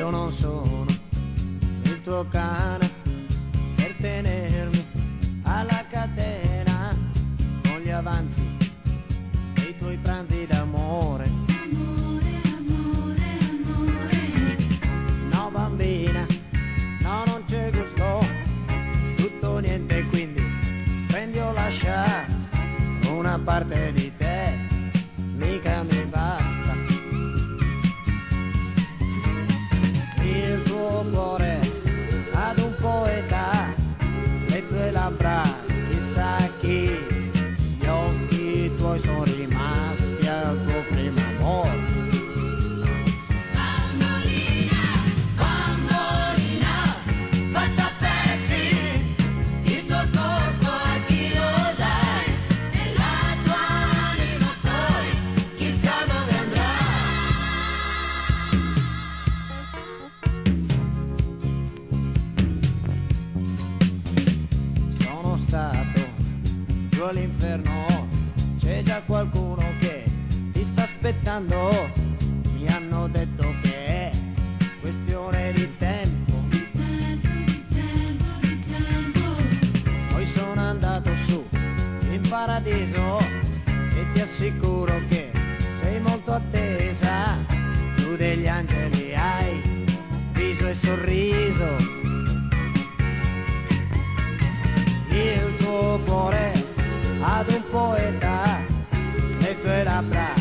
Io non sono il tuo cane per tenermi alla catena con gli avanzi dei tuoi pranzi d'amore. Amore, amore, amore. No bambina, no non c'è gusto, tutto niente, quindi prendi o lascia una parte di te, mica mi basta. Il tuo cuore ad un poeta, le tue labbra chissà chi, gli occhi tuoi sono rimasti al tuo primo amore. Bambolina, bambolina, fatta a pezzi, il tuo corpo a chi lo dai, e la tua anima poi chissà dove andrà. Sono stato giù all'inferno, c'è già qualcuno che ti sta aspettando, mi hanno detto che è questione di tempo. Di tempo, di tempo, di tempo. Poi sono andato su in paradiso e ti assicuro che sei molto attesa, tu degli angeli hai viso e sorriso. Il tuo cuore ad un poeta, le tue labbra